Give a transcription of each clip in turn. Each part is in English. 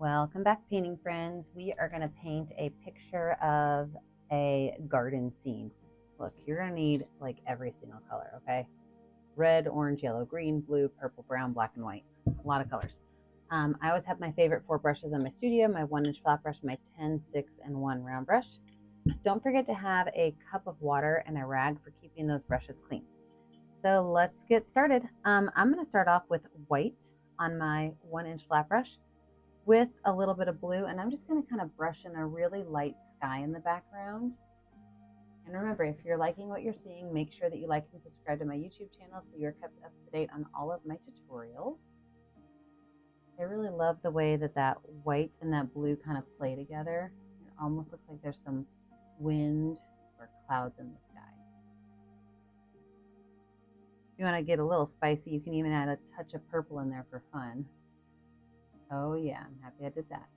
Welcome back, painting friends. We are going to paint a picture of a garden scene. Look, you're going to need like every single color, okay? Red, orange, yellow, green, blue, purple, brown, black, and white. A lot of colors. I always have my favorite 4 brushes in my studio, my 1-inch flat brush, my 10, 6, and 1 round brush. Don't forget to have a cup of water and a rag for keeping those brushes clean. So let's get started. I'm going to start off with white on my 1-inch flat brush with a little bit of blue, and I'm just going to kind of brush in a really light sky in the background. And remember, if you're liking what you're seeing, make sure that you like and subscribe to my YouTube channel so you're kept up to date on all of my tutorials. I really love the way that that white and that blue kind of play together. It almost looks like there's some wind or clouds in the sky. If you want to get a little spicy, you can even add a touch of purple in there for fun. Oh yeah, I'm happy I did that.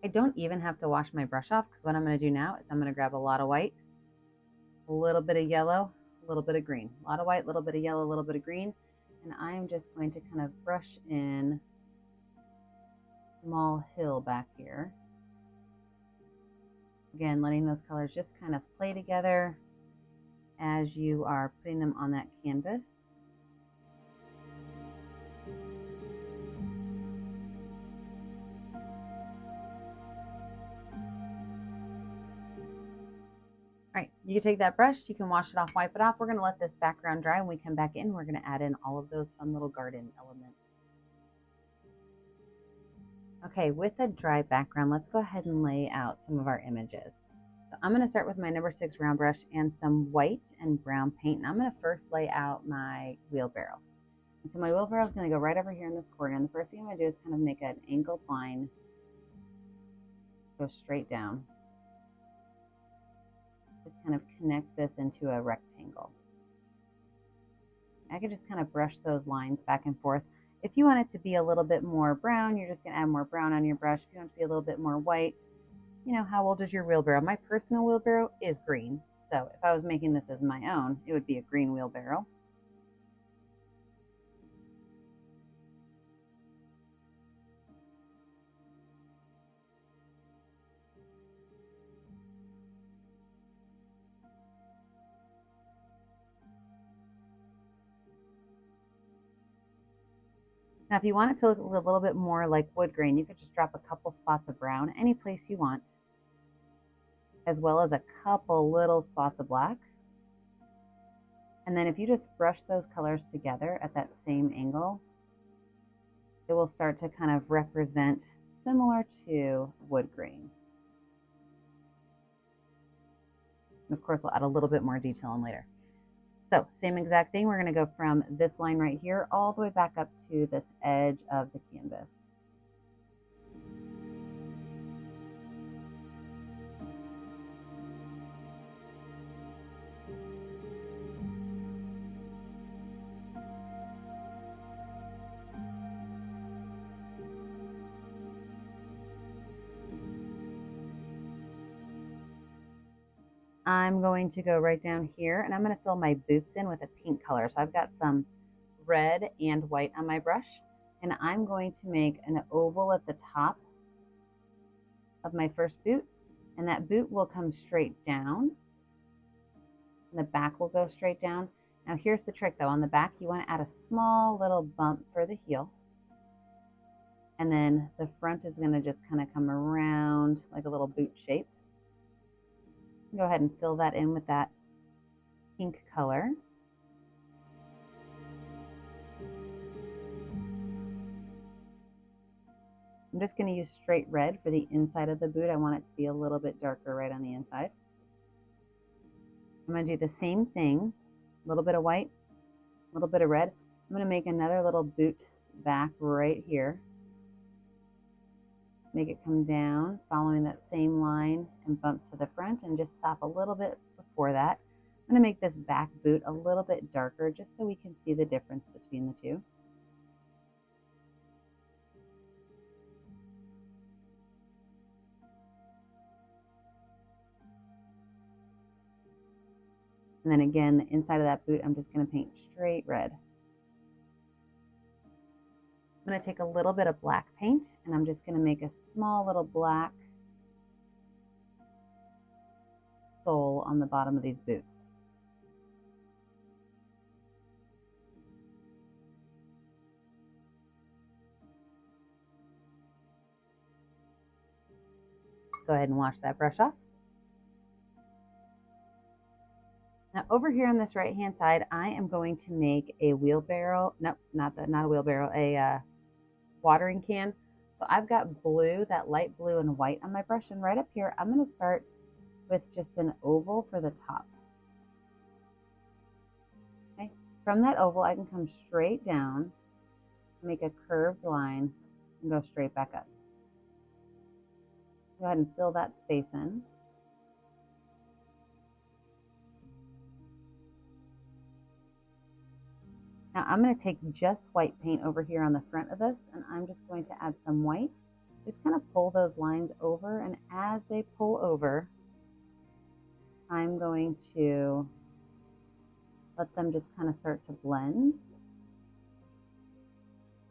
I don't even have to wash my brush off, because what I'm going to do now is I'm going to grab a lot of white, a little bit of yellow, a little bit of green. A lot of white, a little bit of yellow, a little bit of green. And I'm just going to kind of brush in a small hill back here. Again, letting those colors just kind of play together as you are putting them on that canvas. All right, you can take that brush, you can wash it off, wipe it off. We're going to let this background dry. When we come back in, we're going to add in all of those fun little garden elements. Okay, with a dry background, let's go ahead and lay out some of our images. So I'm going to start with my number 6 round brush and some white and brown paint. And I'm going to first lay out my wheelbarrow. And so my wheelbarrow is going to go right over here in this corner. And the first thing I'm going to do is kind of make an angled line, go straight down. Just kind of connect this into a rectangle. I can just kind of brush those lines back and forth. If you want it to be a little bit more brown, you're just going to add more brown on your brush. If you want it to be a little bit more white, you know, how old is your wheelbarrow? My personal wheelbarrow is green. So if I was making this as my own, it would be a green wheelbarrow. Now, if you want it to look a little bit more like wood grain, you could just drop a couple spots of brown any place you want, as well as a couple little spots of black. And then if you just brush those colors together at that same angle, it will start to kind of represent similar to wood grain. And of course, we'll add a little bit more detail in later. So same exact thing, we're going to go from this line right here all the way back up to this edge of the canvas. I'm going to go right down here and I'm going to fill my boots in with a pink color. So I've got some red and white on my brush, and I'm going to make an oval at the top of my first boot, and that boot will come straight down and the back will go straight down. Now here's the trick though, on the back you want to add a small little bump for the heel, and then the front is going to just kind of come around like a little boot shape. Go ahead and fill that in with that pink color. I'm just going to use straight red for the inside of the boot. I want it to be a little bit darker right on the inside. I'm going to do the same thing, a little bit of white, a little bit of red. I'm going to make another little boot back right here. Make it come down, following that same line, and bump to the front, and just stop a little bit before that. I'm going to make this back boot a little bit darker just so we can see the difference between the two. And then again, the inside of that boot, I'm just going to paint straight red. I'm going to take a little bit of black paint and I'm just going to make a small little black sole on the bottom of these boots. Go ahead and wash that brush off. Now over here on this right hand side, I am going to make a wheelbarrow. Nope, not a wheelbarrow, a watering can. So I've got blue, that light blue and white on my brush, and right up here I'm going to start with just an oval for the top. Okay, from that oval I can come straight down, make a curved line, and go straight back up. Go ahead and fill that space in. Now I'm going to take just white paint over here on the front of this, and I'm just going to add some white. Just kind of pull those lines over, and as they pull over, I'm going to let them just kind of start to blend.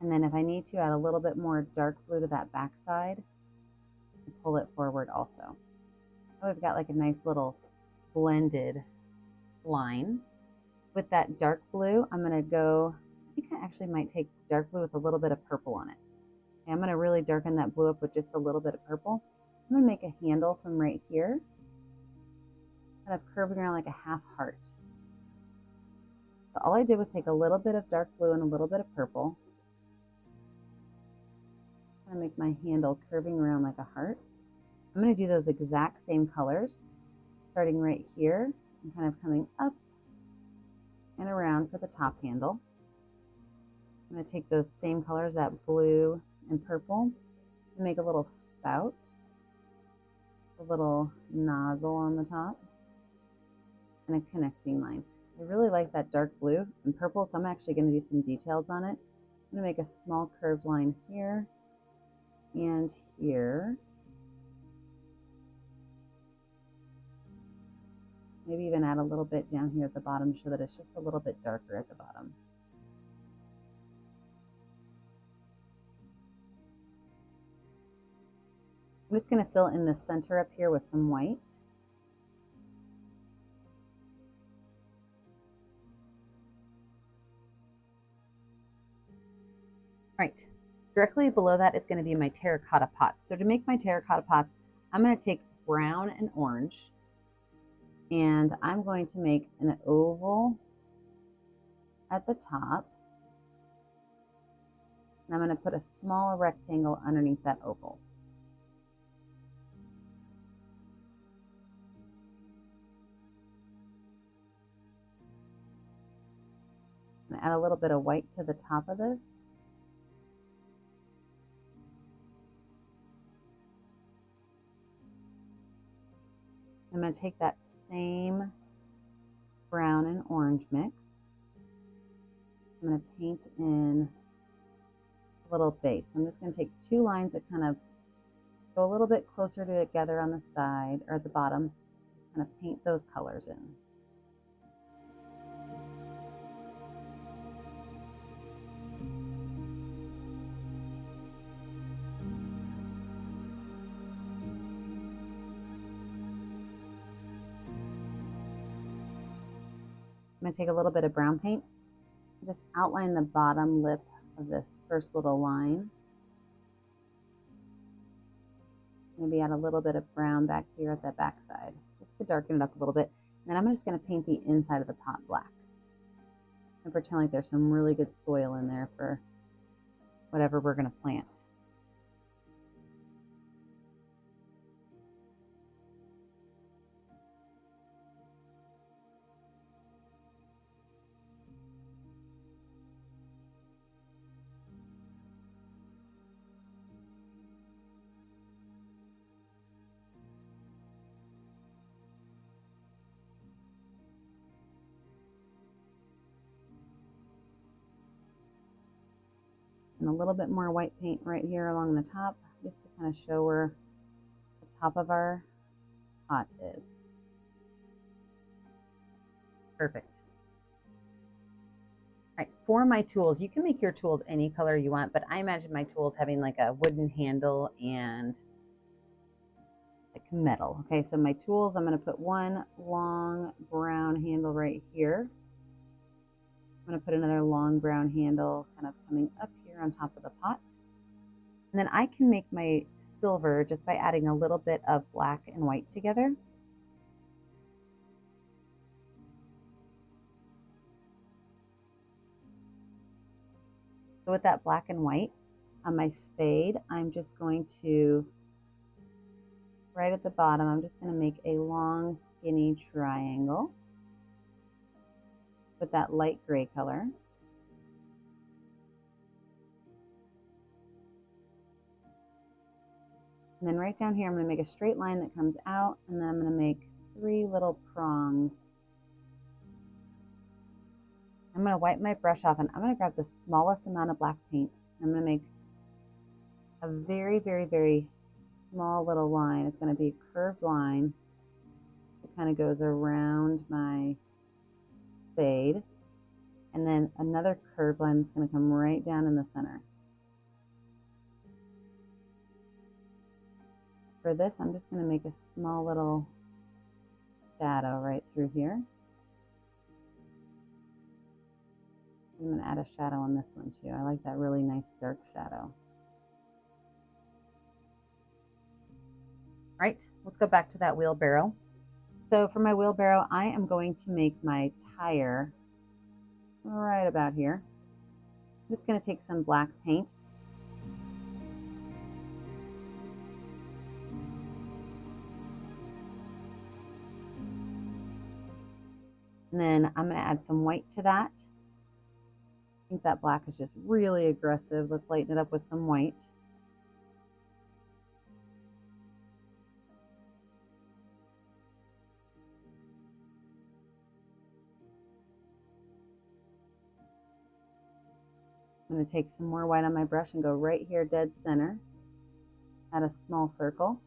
And then if I need to, add a little bit more dark blue to that back side and pull it forward also. Oh, we've got like a nice little blended line. With that dark blue, I'm going to go, I think I actually might take dark blue with a little bit of purple on it. Okay, I'm going to really darken that blue up with just a little bit of purple. I'm going to make a handle from right here, kind of curving around like a half heart. So all I did was take a little bit of dark blue and a little bit of purple. I'm going to make my handle curving around like a heart. I'm going to do those exact same colors, starting right here and kind of coming up and around for the top handle. I'm going to take those same colors, that blue and purple, and make a little spout, a little nozzle on the top, and a connecting line. I really like that dark blue and purple, so I'm actually going to do some details on it. I'm going to make a small curved line here and here. Maybe even add a little bit down here at the bottom so that it's just a little bit darker at the bottom. I'm just going to fill in the center up here with some white. Right, directly below that is going to be my terracotta pots. So to make my terracotta pots, I'm going to take brown and orange, and I'm going to make an oval at the top, and I'm going to put a small rectangle underneath that oval. I'm going to add a little bit of white to the top of this. I'm going to take that same brown and orange mix. I'm going to paint in a little base. I'm just going to take two lines that kind of go a little bit closer together on the side or at the bottom. Just kind of paint those colors in. I'm going to take a little bit of brown paint and just outline the bottom lip of this first little line. Maybe add a little bit of brown back here at the back side, just to darken it up a little bit. And then I'm just going to paint the inside of the pot black and pretend like there's some really good soil in there for whatever we're going to plant. And a little bit more white paint right here along the top, just to kind of show where the top of our pot is. Perfect. All right, for my tools, you can make your tools any color you want, but I imagine my tools having like a wooden handle and like metal. Okay, so my tools, I'm going to put one long brown handle right here. I'm going to put another long brown handle kind of coming up here on top of the pot. And then I can make my silver just by adding a little bit of black and white together. So with that black and white on my spade, I'm just going to, right at the bottom, I'm just going to make a long skinny triangle with that light gray color. And then right down here, I'm going to make a straight line that comes out, and then I'm going to make 3 little prongs. I'm going to wipe my brush off, and I'm going to grab the smallest amount of black paint. I'm going to make a very, very, very small little line. It's going to be a curved line that kind of goes around my spade, and then another curved line that's going to come right down in the center. For this, I'm just going to make a small little shadow right through here. I'm going to add a shadow on this one too. I like that really nice dark shadow. All right, let's go back to that wheelbarrow. So for my wheelbarrow, I am going to make my tire right about here. I'm just going to take some black paint. And then I'm going to add some white to that. I think that black is just really aggressive. Let's lighten it up with some white. I'm going to take some more white on my brush and go right here dead center, add a small circle,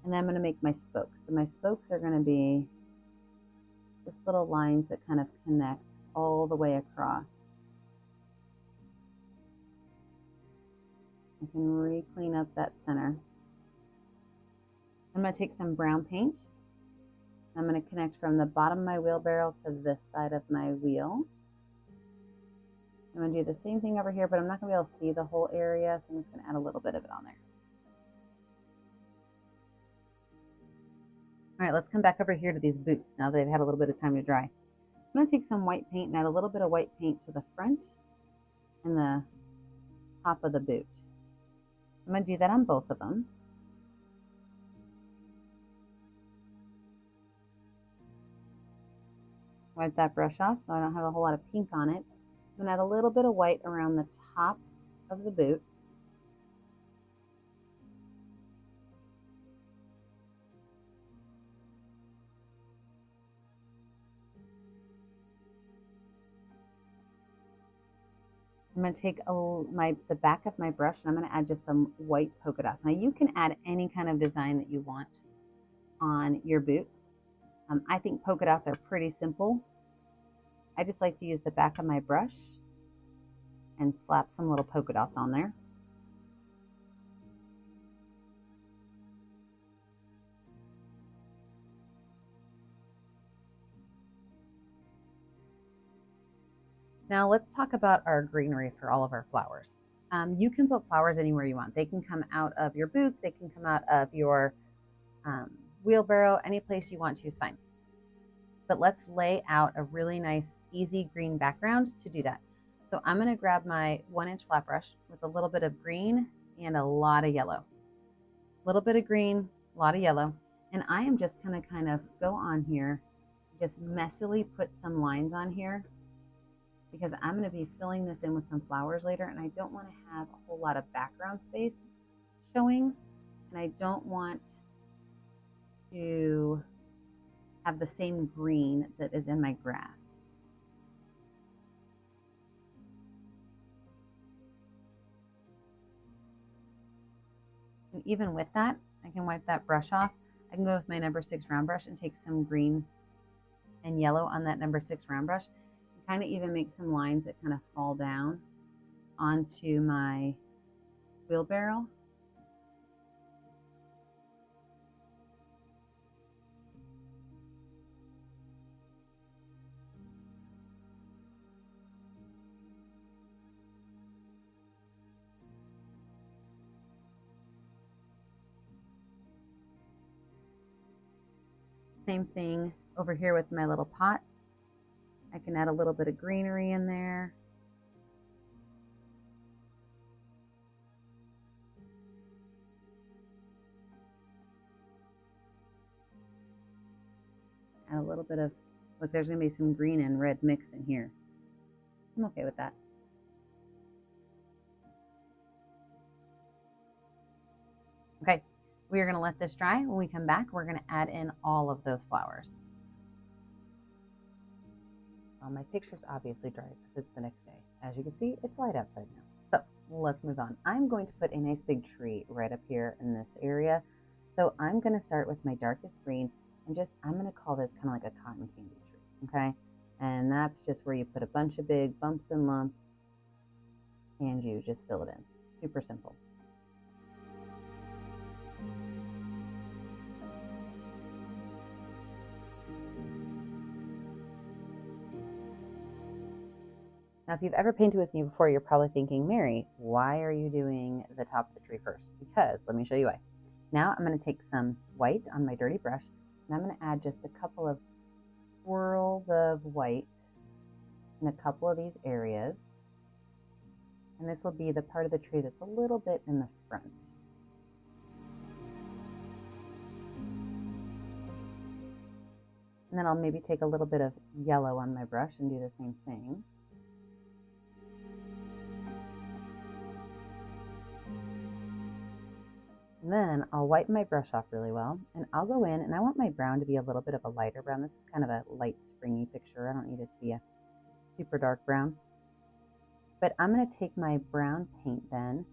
and then I'm going to make my spokes. So my spokes are going to be just little lines that kind of connect all the way across. I can re-clean up that center. I'm going to take some brown paint. I'm going to connect from the bottom of my wheelbarrow to this side of my wheel. I'm going to do the same thing over here, but I'm not going to be able to see the whole area, so I'm just going to add a little bit of it on there. All right, let's come back over here to these boots now that they've had a little bit of time to dry. I'm going to take some white paint and add a little bit of white paint to the front and the top of the boot. I'm going to do that on both of them. Wipe that brush off so I don't have a whole lot of pink on it. I'm going to add a little bit of white around the top of the boot. I'm going to take the back of my brush and I'm going to add just some white polka dots. Now you can add any kind of design that you want on your boots. I think polka dots are pretty simple. I just like to use the back of my brush and slap some little polka dots on there. Now let's talk about our greenery for all of our flowers. You can put flowers anywhere you want. They can come out of your boots, they can come out of your wheelbarrow, any place you want to is fine. But let's lay out a really nice, easy green background to do that. So I'm going to grab my 1-inch flat brush with a little bit of green and a lot of yellow. A little bit of green, a lot of yellow. And I am just going to kind of go on here, just messily put some lines on here because I'm going to be filling this in with some flowers later, and I don't want to have a whole lot of background space showing, and I don't want to have the same green that is in my grass. And even with that, I can wipe that brush off. I can go with my number 6 round brush and take some green and yellow on that number 6 round brush, and kind of even make some lines that kind of fall down onto my wheelbarrow. Same thing over here with my little pots. I can add a little bit of greenery in there. Add a little bit of, look, there's gonna be some green and red mix in here. I'm okay with that. Okay, we are gonna let this dry. When we come back, we're gonna add in all of those flowers. Well, my picture's obviously dry because it's the next day. As you can see, it's light outside now. So let's move on. I'm going to put a nice big tree right up here in this area. So I'm gonna start with my darkest green and I'm gonna call this kind of like a cotton candy tree, okay? And that's just where you put a bunch of big bumps and lumps and you just fill it in. Super simple. Now, if you've ever painted with me before, you're probably thinking, Mary, why are you doing the top of the tree first? Because, let me show you why. Now I'm going to take some white on my dirty brush, and I'm going to add just a couple of swirls of white in a couple of these areas. And this will be the part of the tree that's a little bit in the front. And then I'll maybe take a little bit of yellow on my brush and do the same thing. And then I'll wipe my brush off really well, and I'll go in, and I want my brown to be a little bit of a lighter brown. This is kind of a light springy picture. I don't need it to be a super dark brown. But I'm going to take my brown paint then,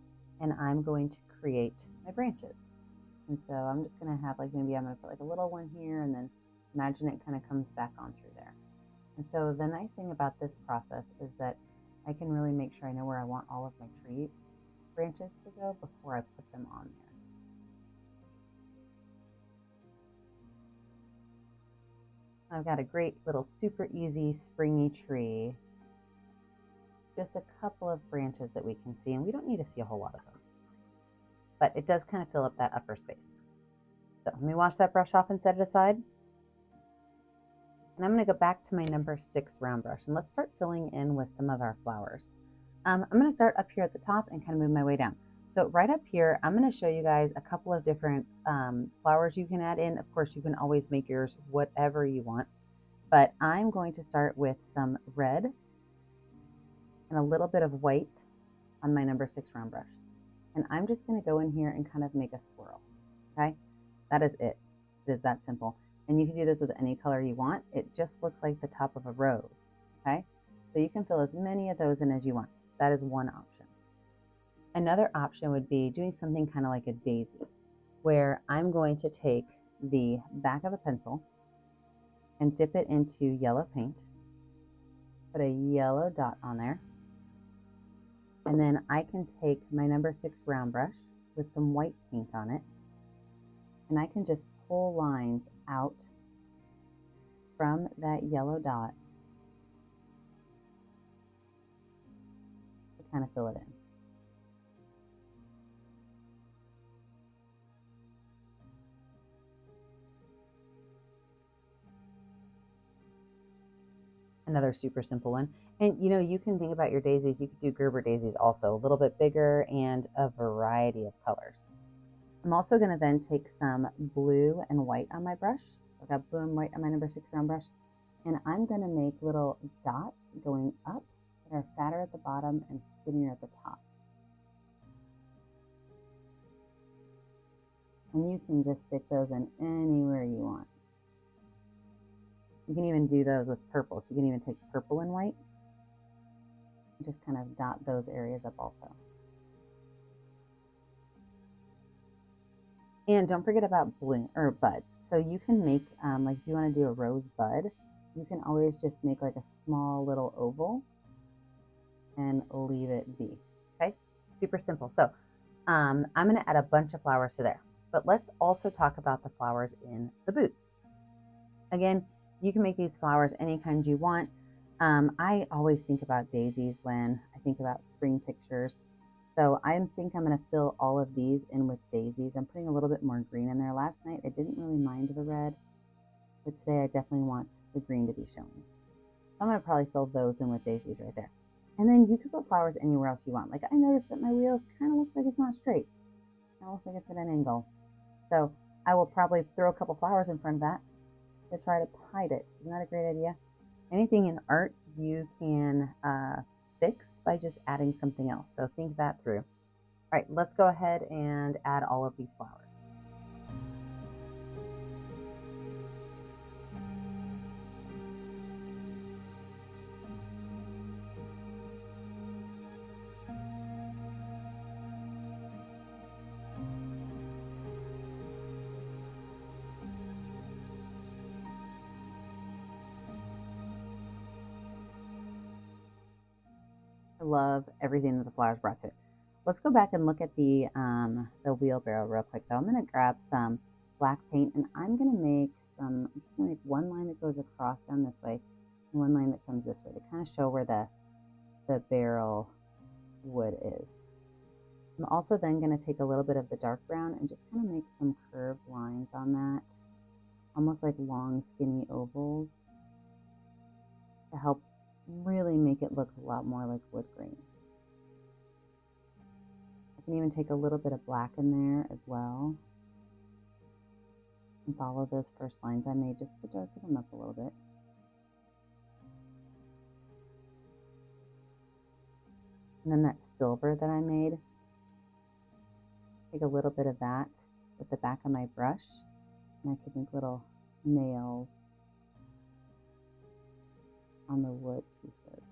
and I'm going to create my branches. And so I'm just going to have maybe I'm going to put a little one here, and then imagine it kind of comes back on through there. And so the nice thing about this process is that I can really make sure I know where I want all of my tree branches to go before I put them on there. I've got a great little super easy springy tree. Just a couple of branches that we can see, and we don't need to see a whole lot of them. But it does kind of fill up that upper space. So let me wash that brush off and set it aside. And I'm going to go back to my number 6 round brush, and let's start filling in with some of our flowers. I'm going to start up here at the top and kind of move my way down. So right up here, I'm going to show you guys a couple of different flowers you can add in. Of course, you can always make yours whatever you want, but I'm going to start with some red and a little bit of white on my number 6 round brush. And I'm just going to go in here and kind of make a swirl, okay? That is it. It is that simple. And you can do this with any color you want. It just looks like the top of a rose, okay? So you can fill as many of those in as you want. That is one option. Another option would be doing something kind of like a daisy, where I'm going to take the back of a pencil and dip it into yellow paint, put a yellow dot on there, and then I can take my number 6 round brush with some white paint on it, and I can just pull lines out from that yellow dot to kind of fill it in. Another super simple one. And you can think about your daisies. You could do Gerber daisies also, a little bit bigger and a variety of colors. I'm also going to then take some blue and white on my brush. So I've got blue and white on my number 6 round brush. And I'm going to make little dots going up that are fatter at the bottom and skinnier at the top. And you can just stick those in anywhere you want. You can even do those with purple. So you can even take purple and white and just kind of dot those areas up also. And don't forget about bloom or buds. So you can make, if you want to do a rose bud, you can always just make like a small little oval and leave it be. Okay, super simple. So I'm going to add a bunch of flowers to there, but let's also talk about the flowers in the boots. Again, you can make these flowers any kind you want. I always think about daisies when I think about spring pictures. So I think I'm going to fill all of these in with daisies. I'm putting a little bit more green in there. Last night I didn't really mind the red, but today I definitely want the green to be showing. So I'm going to probably fill those in with daisies right there. And then you could put flowers anywhere else you want. Like I noticed that my wheel kind of looks like it's not straight. It looks like it's at an angle. So I will probably throw a couple flowers in front of that to try to hide it. Isn't that a great idea? Anything in art you can fix by just adding something else. So think that through. All right, let's go ahead and add all of these flowers. I love everything that the flowers brought to it. Let's go back and look at the wheelbarrow real quick though. I'm gonna grab some black paint and I'm gonna make I'm just gonna make one line that goes across down this way and one line that comes this way to kind of show where the barrel wood is. I'm also then gonna take a little bit of the dark brown and just kind of make some curved lines on that, almost like long skinny ovals to help really make it look a lot more like wood grain. I can even take a little bit of black in there as well and follow those first lines I made just to darken them up a little bit. And then that silver that I made, take a little bit of that with the back of my brush and I could make little nails on the wood pieces.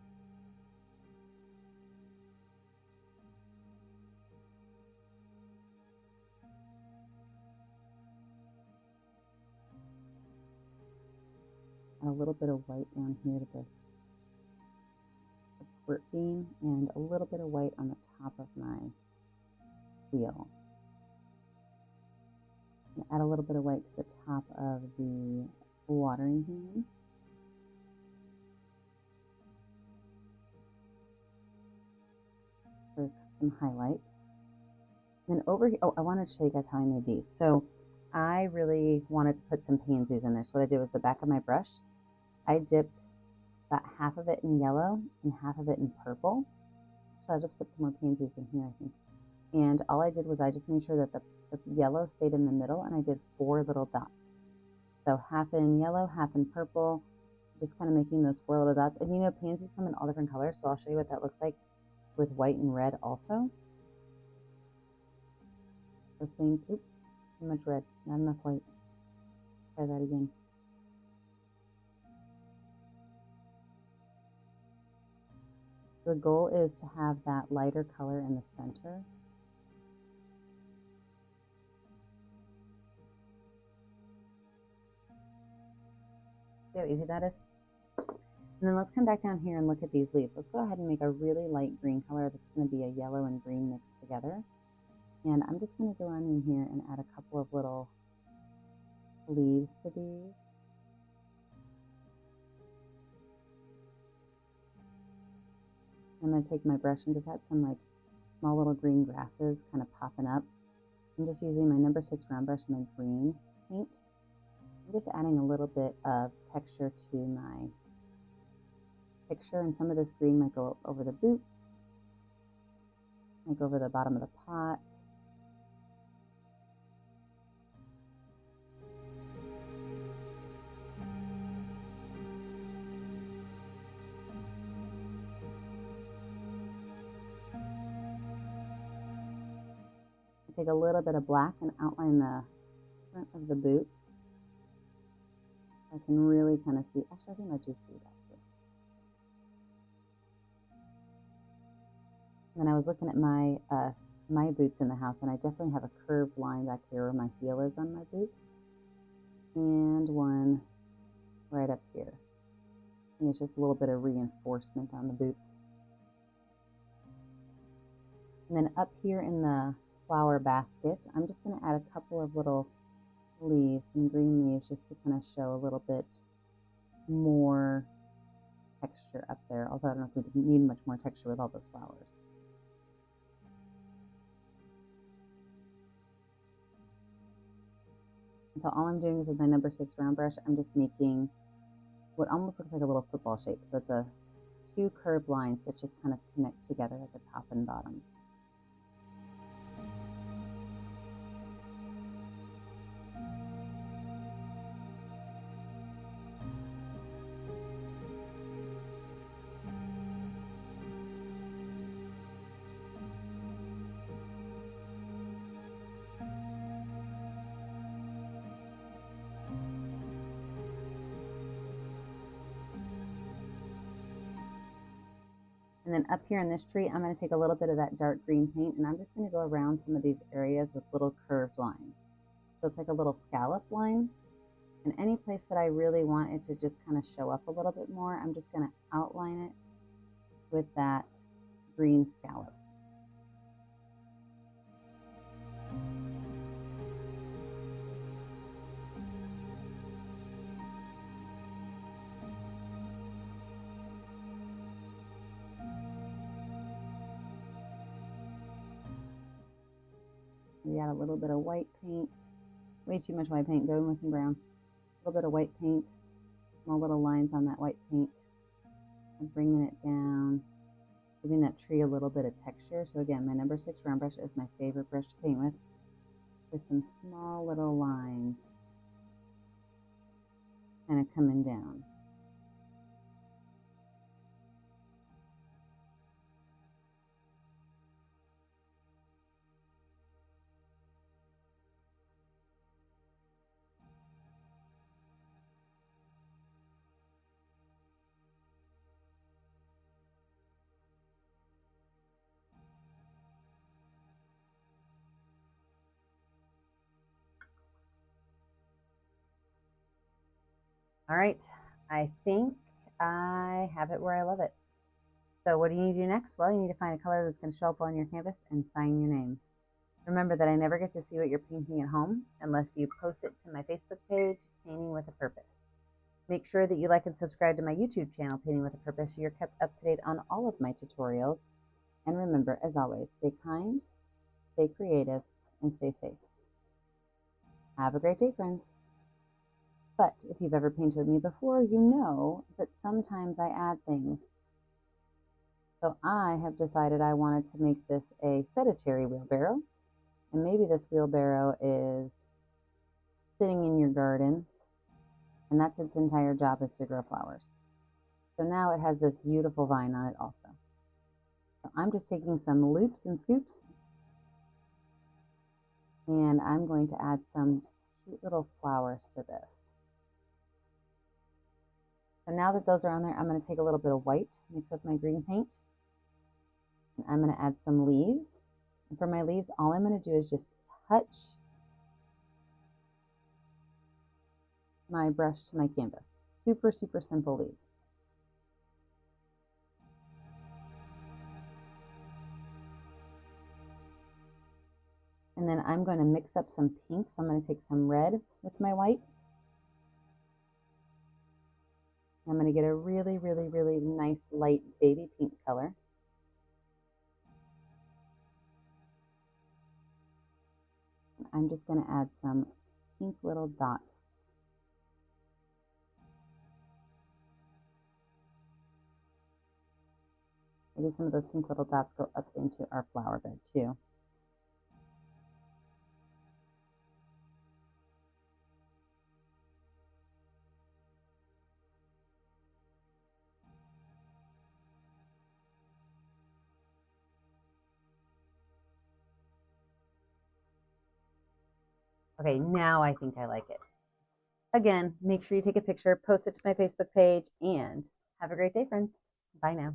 And a little bit of white down here to this support beam and a little bit of white on the top of my wheel. And add a little bit of white to the top of the watering can. For some highlights. And then over here, oh, I wanted to show you guys how I made these. So I really wanted to put some pansies in there. So what I did was the back of my brush, I dipped about half of it in yellow and half of it in purple. So I just put some more pansies in here, I think. And all I did was I just made sure that the yellow stayed in the middle and I did 4 little dots. So half in yellow, half in purple, just kind of making those 4 little dots. And you know, pansies come in all different colors, so I'll show you what that looks like with white and red also. The same, oops, too much red, not enough white. Try that again. The goal is to have that lighter color in the center. See how easy that is? And then let's come back down here and look at these leaves. Let's go ahead and make a really light green color that's going to be a yellow and green mixed together. And I'm just going to go on in here and add a couple of little leaves to these. I'm going to take my brush and just add some like small little green grasses kind of popping up. I'm just using my number 6 round brush and my green paint. I'm just adding a little bit of texture to my picture, and some of this green might go over the boots, might go over the bottom of the pot. Take a little bit of black and outline the front of the boots. I can really kind of see, actually I think I just see that too. And then I was looking at my my boots in the house, and I definitely have a curved line back here where my heel is on my boots, and one right up here. And it's just a little bit of reinforcement on the boots. And then up here in the flower basket, I'm just going to add a couple of little leaves, some green leaves, just to kind of show a little bit more texture up there. Although I don't know if we need much more texture with all those flowers. And so all I'm doing is with my number 6 round brush, I'm just making what almost looks like a little football shape. So it's 2 curved lines that just kind of connect together at the top and bottom. And then up here in this tree, I'm going to take a little bit of that dark green paint, and I'm just going to go around some of these areas with little curved lines. So it's like a little scallop line. And any place that I really want it to just kind of show up a little bit more, I'm just going to outline it with that green scallop. We add a little bit of white paint, way too much white paint, go in with some brown. A little bit of white paint, small little lines on that white paint, and bringing it down, giving that tree a little bit of texture. So again, my number 6 round brush is my favorite brush to paint with some small little lines kind of coming down. All right, I think I have it where I love it. So what do you need to do next? Well, you need to find a color that's going to show up on your canvas and sign your name. Remember that I never get to see what you're painting at home unless you post it to my Facebook page, Painting with a Purpose. Make sure that you like and subscribe to my YouTube channel, Painting with a Purpose, so you're kept up to date on all of my tutorials. And remember, as always, stay kind, stay creative, and stay safe. Have a great day, friends. But if you've ever painted with me before, you know that sometimes I add things. So I have decided I wanted to make this a sedentary wheelbarrow. And maybe this wheelbarrow is sitting in your garden, and that's its entire job, is to grow flowers. So now it has this beautiful vine on it also. So I'm just taking some loops and scoops, and I'm going to add some cute little flowers to this. So now that those are on there, I'm going to take a little bit of white, mix with my green paint, and I'm going to add some leaves. And for my leaves, all I'm going to do is just touch my brush to my canvas. Super, super simple leaves. And then I'm going to mix up some pink. So I'm going to take some red with my white. I'm going to get a really, really, really nice light baby pink color. I'm just going to add some pink little dots. Maybe some of those pink little dots go up into our flower bed too. Okay, now I think I like it. Again, make sure you take a picture, post it to my Facebook page, and have a great day, friends. Bye now.